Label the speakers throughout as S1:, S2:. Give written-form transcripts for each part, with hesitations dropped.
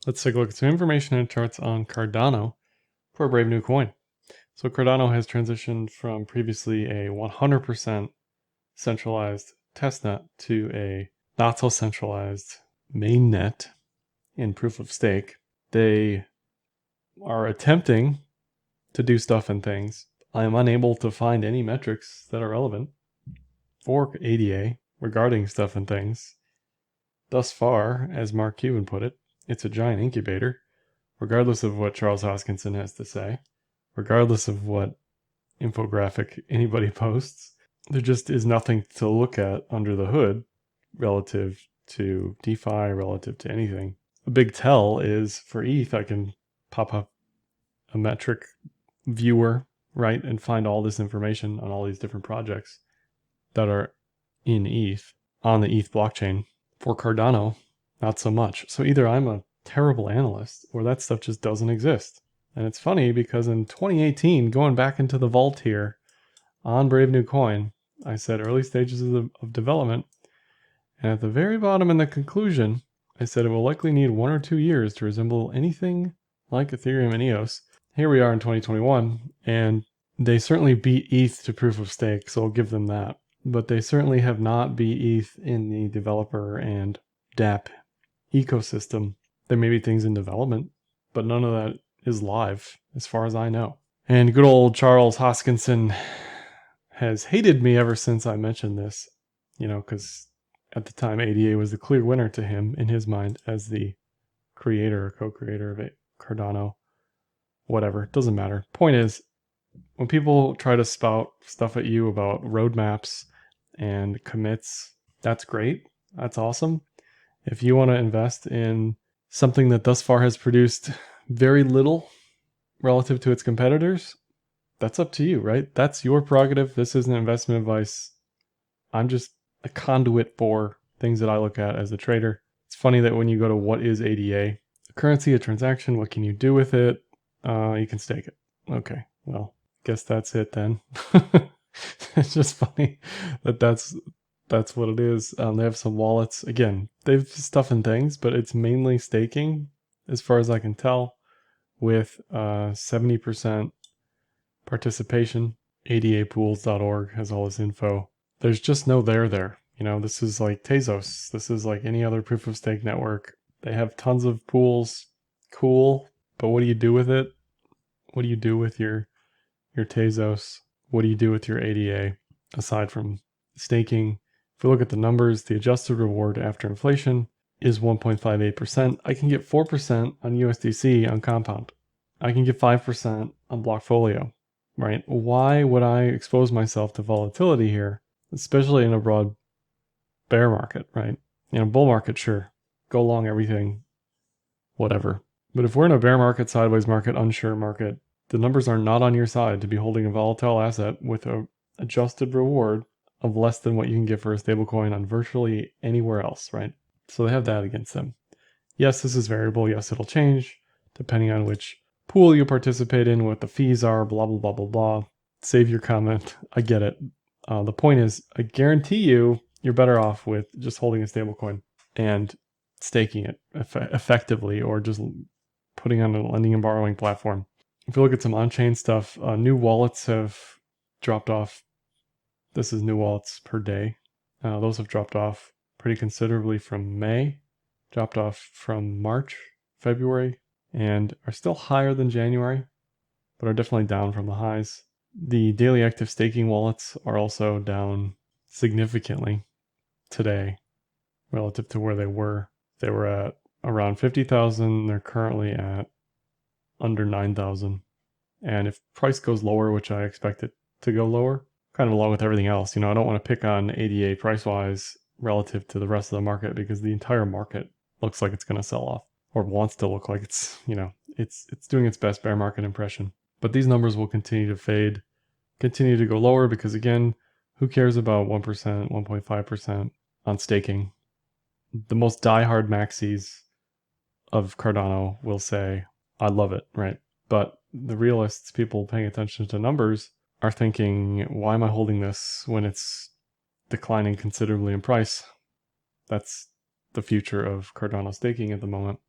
S1: Let's take a look at some information and charts on Cardano for a brave new coin. So Cardano has transitioned from previously a 100% centralized testnet to a not so centralized mainnet in proof of stake. They are attempting to do stuff and things. I am unable to find any metrics that are relevant for ADA regarding stuff and things. Thus far, as Mark Cuban put it, it's a giant incubator, regardless of what Charles Hoskinson has to say, regardless of what infographic anybody posts. There just is nothing to look at under the hood relative to DeFi, relative to anything. A big tell is for ETH, I can pop up a metric viewer, right, and find all this information on all these different projects that are in ETH on the ETH blockchain. For Cardano, not so much. So either I'm a terrible analyst or that stuff just doesn't exist. And it's funny because in 2018, going back into the vault here on Brave New Coin, I said early stages of development. And at the very bottom in the conclusion, I said it will likely need 1 or 2 years to resemble anything like Ethereum and EOS. Here we are in 2021, and they certainly beat ETH to proof of stake, so I'll give them that. But they certainly have not beat ETH in the developer and dApp ecosystem. There may be things in development, but none of that is live, as far as I know. And good old Charles Hoskinson has hated me ever since I mentioned this, because at the time ADA was the clear winner to him in his mind as the creator or co-creator of Cardano. Whatever, doesn't matter. Point is, when people try to spout stuff at you about roadmaps and commits, that's great. That's awesome. If you want to invest in something that thus far has produced very little relative to its competitors, that's up to you, right? That's your prerogative. This isn't investment advice. I'm just a conduit for things that I look at as a trader. It's funny that when you go to what is ADA, a currency, a transaction, what can you do with it? You can stake it. Okay, well, guess that's it then. It's just funny that that's what it is. They have some wallets. Again, they've stuff and things, but it's mainly staking as far as I can tell, with 70% participation. ADApools.org has all this info. There's just no there. This is like Tezos. This is like any other proof of stake network. They have tons of pools. Cool. But what do you do with it? What do you do with your Tezos? What do you do with your ADA aside from staking? If we look at the numbers, the adjusted reward after inflation is 1.58%. I can get 4% on USDC on Compound. I can get 5% on Blockfolio, right? Why would I expose myself to volatility here, especially in a broad bear market, right? Bull market, sure. Go long everything, whatever. But if we're in a bear market, sideways market, unsure market, the numbers are not on your side to be holding a volatile asset with an adjusted reward of less than what you can get for a stablecoin on virtually anywhere else, right? So they have that against them. Yes, this is variable. Yes, it'll change depending on which pool you participate in, what the fees are, blah, blah, blah, blah, blah. Save your comment. I get it. The point is, I guarantee you're better off with just holding a stablecoin and staking it effectively, or just putting on a lending and borrowing platform. If you look at some on-chain stuff, new wallets have dropped off. This is new wallets per day. Those have dropped off pretty considerably from May, dropped off from March, February, and are still higher than January, but are definitely down from the highs. The daily active staking wallets are also down significantly today relative to where they were. They were at around 50,000. They're currently at under 9,000. And if price goes lower, which I expect it to go lower, kind of along with everything else, I don't want to pick on ADA price-wise relative to the rest of the market, because the entire market looks like it's going to sell off, or wants to look like it's, it's doing its best bear market impression. But these numbers will continue to fade, continue to go lower, because again, who cares about 1%, 1.5% on staking? The most diehard maxis of Cardano will say, I love it, right? But the realists, people paying attention to numbers, are thinking, why am I holding this when it's declining considerably in price? That's the future of Cardano staking at the moment.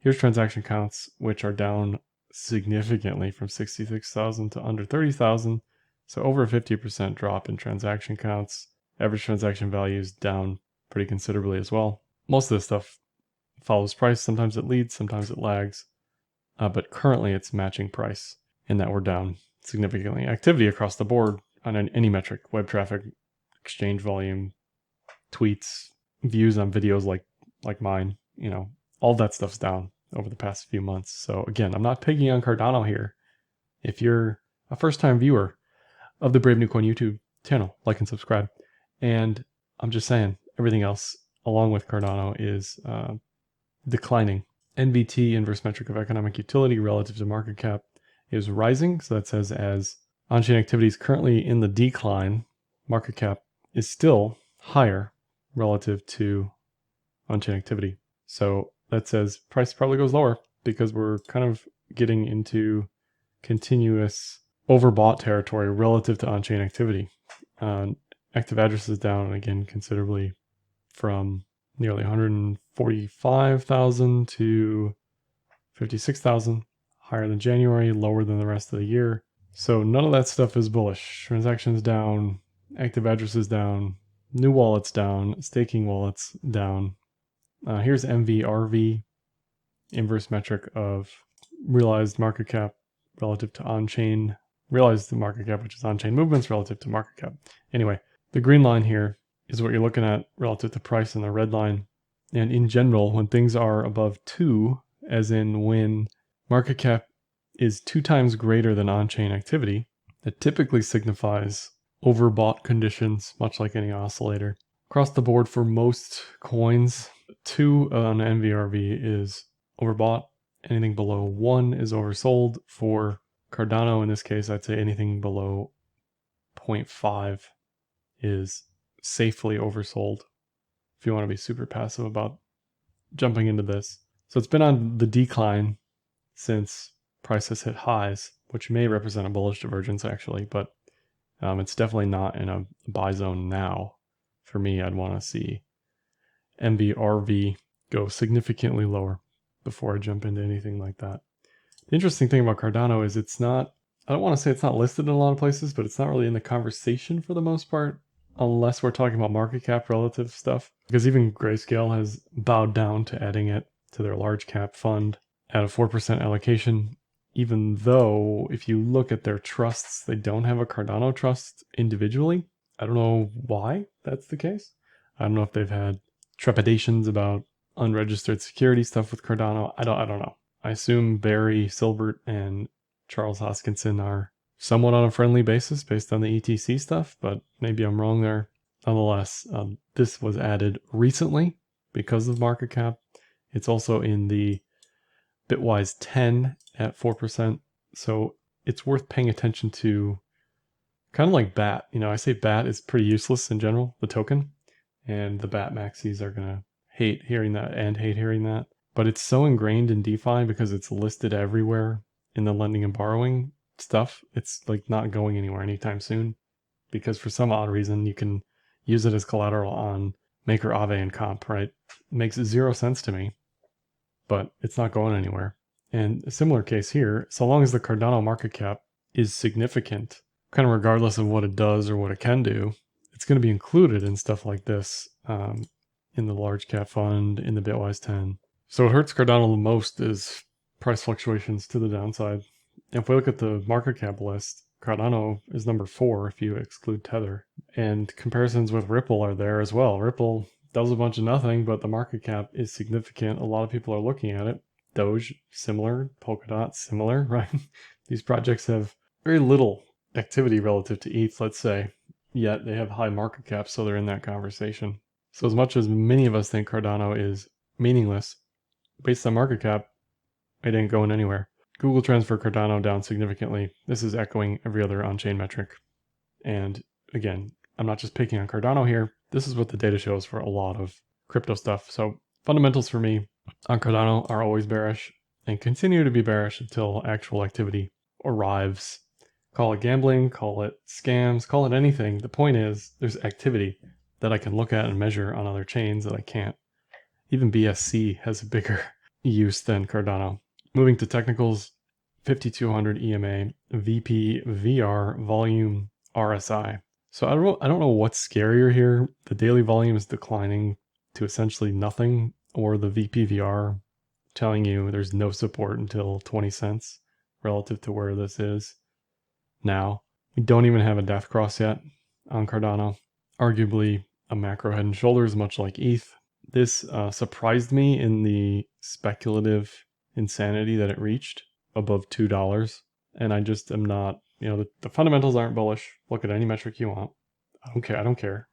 S1: Here's transaction counts, which are down significantly from 66,000 to under 30,000. So over a 50% drop in transaction counts. Average transaction value is down pretty considerably as well. Most of this stuff follows price. Sometimes it leads, sometimes it lags. But currently it's matching price in that we're down significantly. Activity across the board on any metric, web traffic, exchange volume, tweets, views on videos like mine, all that stuff's down over the past few months. So again, I'm not picking on Cardano here. If you're a first-time viewer of the Brave New Coin YouTube channel, like and subscribe. And I'm just saying, everything else along with Cardano is declining. NVT, inverse metric of economic utility relative to market cap, is rising. So that says as on-chain activity is currently in the decline, market cap is still higher relative to on-chain activity. So that says price probably goes lower because we're kind of getting into continuous overbought territory relative to on-chain activity. Active addresses down again considerably from nearly 145,000 to 56,000, higher than January, lower than the rest of the year. So none of that stuff is bullish. Transactions down, active addresses down, new wallets down, staking wallets down. Here's MVRV, inverse metric of realized market cap relative to on-chain, realized market cap, which is on-chain movements relative to market cap. Anyway, the green line here is what you're looking at relative to price, and the red line. And in general, when things are above 2, as in when market cap is 2 times greater than on-chain activity, that typically signifies overbought conditions, much like any oscillator. Across the board for most coins, 2 on MVRV is overbought. Anything below 1 is oversold. For Cardano, in this case, I'd say anything below 0.5 is safely oversold if you want to be super passive about jumping into this. So it's been on the decline since price has hit highs, which may represent a bullish divergence actually, but it's definitely not in a buy zone now. For me, I'd want to see MVRV go significantly lower before I jump into anything like that. The interesting thing about Cardano is it's not, I don't want to say it's not listed in a lot of places, but it's not really in the conversation for the most part, unless we're talking about market cap relative stuff. Because even Grayscale has bowed down to adding it to their large cap fund at a 4% allocation, even though if you look at their trusts, they don't have a Cardano trust individually. I don't know why that's the case. I don't know if they've had trepidations about unregistered security stuff with Cardano. I don't know. I assume Barry Silbert and Charles Hoskinson are somewhat on a friendly basis based on the ETC stuff, but maybe I'm wrong there. Nonetheless, this was added recently because of market cap. It's also in the Bitwise 10 at 4%. So it's worth paying attention to, kind of like BAT. I say BAT is pretty useless in general, the token, and the BAT maxis are going to hate hearing that and hate hearing that. But it's so ingrained in DeFi because it's listed everywhere in the lending and borrowing stuff. It's like not going anywhere anytime soon because for some odd reason you can use it as collateral on Maker, Aave, and Comp, right? It makes 0 sense to me, but it's not going anywhere. And a similar case here, so long as the Cardano market cap is significant, kind of regardless of what it does or what it can do, it's going to be included in stuff like this, in the large cap fund, in the Bitwise 10. So what hurts Cardano the most is price fluctuations to the downside. If we look at the market cap list, Cardano is number 4 if you exclude Tether. And comparisons with Ripple are there as well. Ripple does a bunch of nothing, but the market cap is significant. A lot of people are looking at it. Doge, similar. Polkadot, similar, right? These projects have very little activity relative to ETH, let's say, yet they have high market caps, so they're in that conversation. So as much as many of us think Cardano is meaningless, based on market cap, it ain't going anywhere. Google Trends for Cardano down significantly. This is echoing every other on-chain metric. And again, I'm not just picking on Cardano here. This is what the data shows for a lot of crypto stuff. So fundamentals for me on Cardano are always bearish and continue to be bearish until actual activity arrives. Call it gambling, call it scams, call it anything. The point is there's activity that I can look at and measure on other chains that I can't. Even BSC has a bigger use than Cardano. Moving to technicals, 5200 EMA, VP, VR, volume, RSI. So I don't know what's scarier here. The daily volume is declining to essentially nothing, or the VPVR telling you there's no support until 20 cents relative to where this is now. We don't even have a death cross yet on Cardano. Arguably a macro head and shoulders, much like ETH. This surprised me in the speculative insanity that it reached above $2. And I just am not, the fundamentals aren't bullish. Look at any metric you want. I don't care.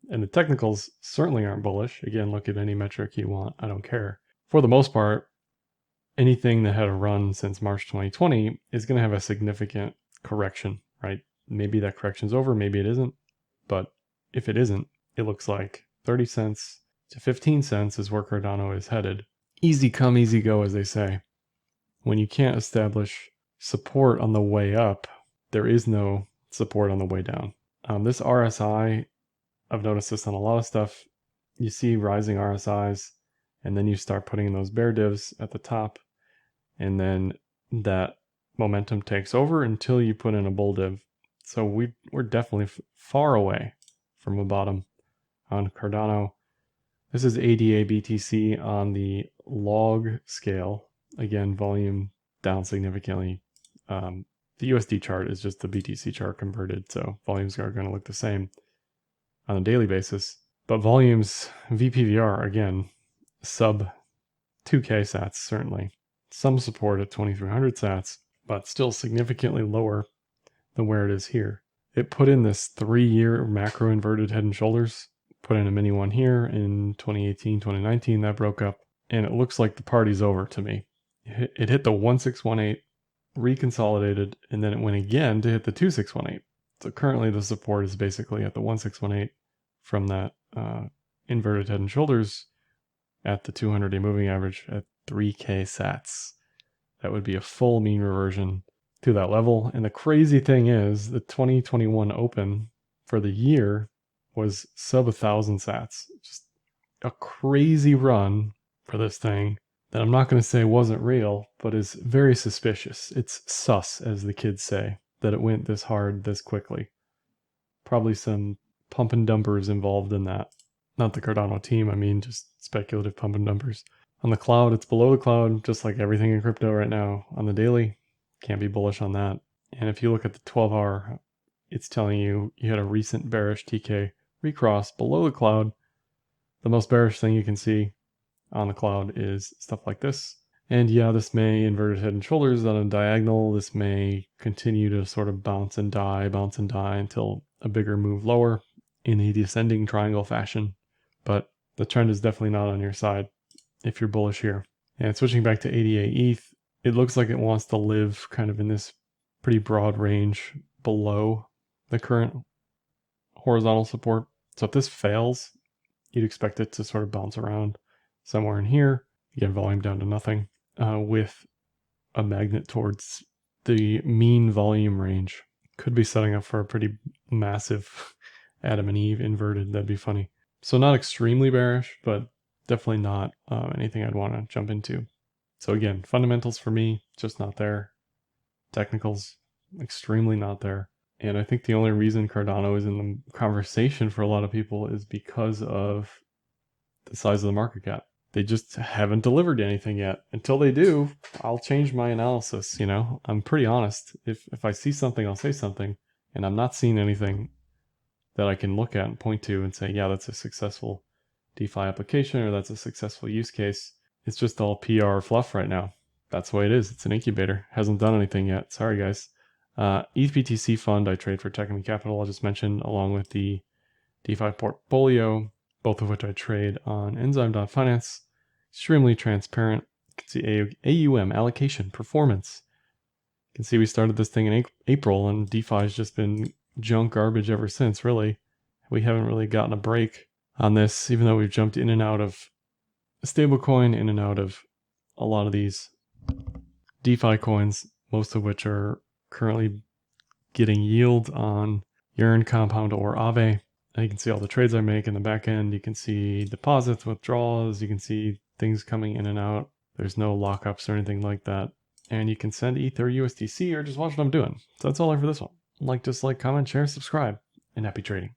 S1: And the technicals certainly aren't bullish. Again, look at any metric you want. I don't care. For the most part, anything that had a run since March 2020 is going to have a significant correction, right? Maybe that correction's over, maybe it isn't. But if it isn't, it looks like 30 cents to 15 cents is where Cardano is headed. Easy come, easy go, as they say. When you can't establish support on the way up, there is no support on the way down. This RSI, I've noticed this on a lot of stuff. You see rising RSIs, and then you start putting in those bear divs at the top, and then that momentum takes over until you put in a bull div. So we're definitely far away from a bottom on Cardano. This is ADA-BTC on the log scale. Again, volume down significantly. The USD chart is just the BTC chart converted, so volumes are going to look the same on a daily basis. But volumes, VPVR, again, sub 2K sats, certainly. Some support at 2300 sats, but still significantly lower than where it is here. It put in this 3-year macro inverted head and shoulders, put in a mini one here in 2018, 2019, that broke up, and it looks like the party's over to me. It hit the 1618, reconsolidated, and then it went again to hit the 2618. So currently the support is basically at the 1618 from that inverted head and shoulders at the 200-day moving average at 3K sats. That would be a full mean reversion to that level. And the crazy thing is the 2021 open for the year was sub 1,000 sats. Just a crazy run for this thing that I'm not going to say wasn't real, but is very suspicious. It's sus, as the kids say, that it went this hard this quickly. Probably some pump and dumpers involved in that. Not the Cardano team, I mean just speculative pump and dumpers. On the cloud, it's below the cloud, just like everything in crypto right now. On the daily, can't be bullish on that. And if you look at the 12-hour, it's telling you you had a recent bearish TK recross below the cloud. The most bearish thing you can see on the cloud is stuff like this. And yeah, this may inverted head and shoulders on a diagonal. This may continue to sort of bounce and die until a bigger move lower in a descending triangle fashion. But the trend is definitely not on your side if you're bullish here. And switching back to ADA ETH, it looks like it wants to live kind of in this pretty broad range below the current horizontal support. So if this fails, you'd expect it to sort of bounce around somewhere in here. Again, volume down to nothing, with a magnet towards the mean volume range. Could be setting up for a pretty massive Adam and Eve inverted. That'd be funny. So not extremely bearish, but definitely not anything I'd want to jump into. So again, fundamentals for me, just not there. Technicals, extremely not there. And I think the only reason Cardano is in the conversation for a lot of people is because of the size of the market cap. They just haven't delivered anything yet. Until they do, I'll change my analysis, I'm pretty honest. If I see something, I'll say something. And I'm not seeing anything that I can look at and point to and say, yeah, that's a successful DeFi application or that's a successful use case. It's just all PR fluff right now. That's the way it is. It's an incubator. Hasn't done anything yet. Sorry, guys. ETH-BTC fund I trade for Techemy Capital, I just mentioned, along with the DeFi portfolio, both of which I trade on Enzyme.finance. Extremely transparent. You can see AUM, allocation, performance. You can see we started this thing in April, and DeFi has just been junk garbage ever since, really. We haven't really gotten a break on this, even though we've jumped in and out of stablecoin, in and out of a lot of these DeFi coins, most of which are currently getting yield on Yearn, Compound, or Aave. And you can see all the trades I make in the back end. You can see deposits, withdrawals. You can see things coming in and out There's no lockups or anything like that. And you can send ETH or USDC or just watch what I'm doing. So that's all I have for this one. Like, dislike, comment, share, subscribe, and happy trading.